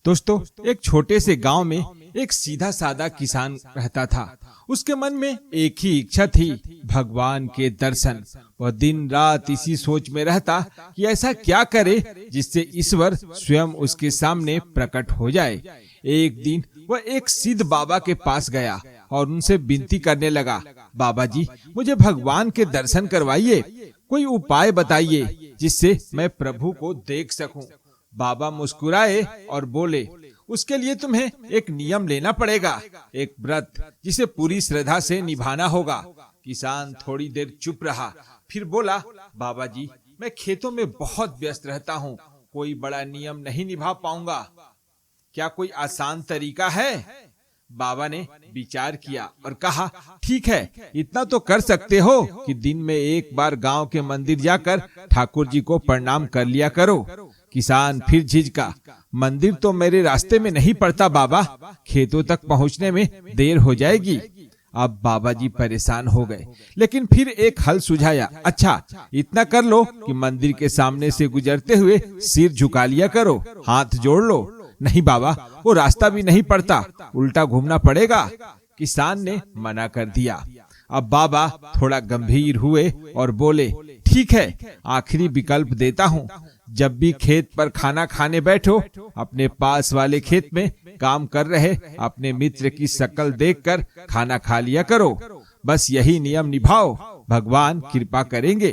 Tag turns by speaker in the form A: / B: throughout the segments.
A: दोस्तों, एक छोटे से गांव में एक सीधा साधा किसान रहता था। उसके मन में एक ही इच्छा थी, भगवान के दर्शन। वह दिन रात इसी सोच में रहता कि ऐसा क्या करे जिससे ईश्वर स्वयं उसके सामने प्रकट हो जाए। एक दिन वह एक सिद्ध बाबा के पास गया और उनसे विनती करने लगा, बाबा जी, मुझे भगवान के दर्शन करवाइए, कोई उपाय बताइए जिससे मैं प्रभु को देख सकूं। बाबा मुस्कुराए और बोले, उसके लिए तुम्हें एक नियम लेना पड़ेगा, एक व्रत जिसे पूरी श्रद्धा से निभाना होगा। किसान थोड़ी देर चुप रहा, फिर बोला, बाबा जी, मैं खेतों में बहुत व्यस्त रहता हूँ, कोई बड़ा नियम नहीं निभा पाऊंगा, क्या कोई आसान तरीका है? बाबा ने विचार किया और कहा, ठीक है, इतना तो कर सकते हो कि दिन में एक बार गांव के मंदिर जाकर ठाकुर जी को प्रणाम कर लिया करो। किसान फिर झिझका, मंदिर तो मेरे रास्ते में नहीं पड़ता बाबा, खेतों तक पहुंचने में देर हो जाएगी। अब बाबा जी परेशान हो गए, लेकिन फिर एक हल सुझाया, अच्छा, इतना कर लो कि मंदिर के सामने से गुजरते हुए सिर झुका लिया करो, हाथ जोड़ लो। नहीं बाबा, वो रास्ता भी नहीं पड़ता, उल्टा घूमना पड़ेगा। किसान ने मना कर दिया। अब बाबा थोड़ा गंभीर हुए और बोले, ठीक है, आखिरी विकल्प देता हूँ, जब भी खेत पर खाना खाने बैठो, अपने पास वाले खेत में काम कर रहे अपने मित्र की शक्ल देखकर खाना खा लिया करो। बस यही नियम निभाओ, भगवान कृपा करेंगे।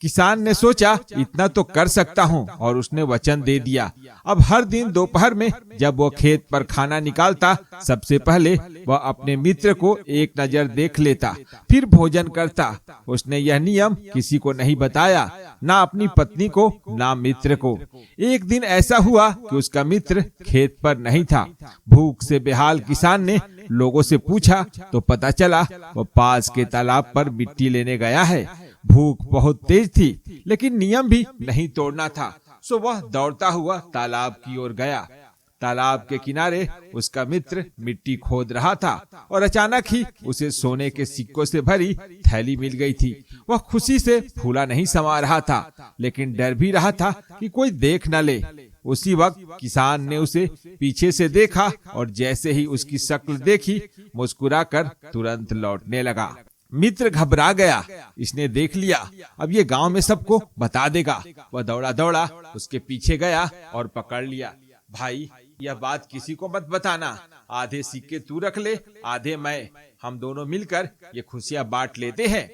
A: किसान ने सोचा, इतना तो कर सकता हूँ, और उसने वचन दे दिया। अब हर दिन दोपहर में जब वो खेत पर खाना निकालता, सबसे पहले वह अपने मित्र को एक नजर देख लेता, फिर भोजन करता। उसने यह नियम किसी को नहीं बताया, ना अपनी पत्नी को, ना मित्र को। एक दिन ऐसा हुआ कि उसका मित्र खेत पर नहीं था। भूख से बेहाल किसान ने लोगों से पूछा तो पता चला वो पास के तालाब पर मिट्टी लेने गया है। भूख बहुत तेज थी, लेकिन नियम भी नहीं तोड़ना था, सो वह दौड़ता हुआ तालाब की ओर गया। तालाब के किनारे उसका मित्र मिट्टी खोद रहा था और अचानक ही उसे सोने के सिक्कों से भरी थैली मिल गई थी। वह खुशी से फूला नहीं समा रहा था, लेकिन डर भी रहा था कि कोई देख न ले। उसी वक्त किसान ने उसे पीछे से देखा और जैसे ही उसकी शक्ल देखी, मुस्कुराकर तुरंत लौटने लगा। मित्र घबरा गया, इसने देख लिया, अब ये गांव में सबको बता देगा। वह दौड़ा दौड़ा उसके पीछे गया और पकड़ लिया। भाई, यह बात किसी को मत बताना, आधे सिक्के तू रख ले, आधे मैं, हम दोनों मिलकर ये खुशियां बांट लेते हैं।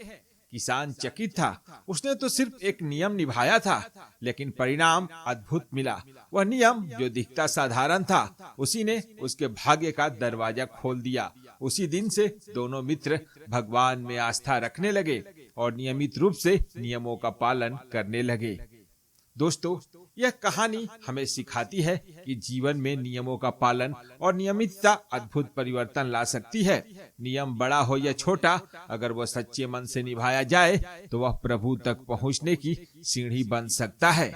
A: किसान चकित था, उसने तो सिर्फ एक नियम निभाया था, लेकिन परिणाम अद्भुत मिला। वह नियम जो दिखता साधारण था, उसी ने उसके भाग्य का दरवाजा खोल दिया। उसी दिन से दोनों मित्र भगवान में आस्था रखने लगे और नियमित रूप से नियमों का पालन करने लगे। दोस्तों, यह कहानी हमें सिखाती है कि जीवन में नियमों का पालन और नियमितता अद्भुत परिवर्तन ला सकती है। नियम बड़ा हो या छोटा, अगर वह सच्चे मन से निभाया जाए तो वह प्रभु तक पहुंचने की सीढ़ी बन सकता है।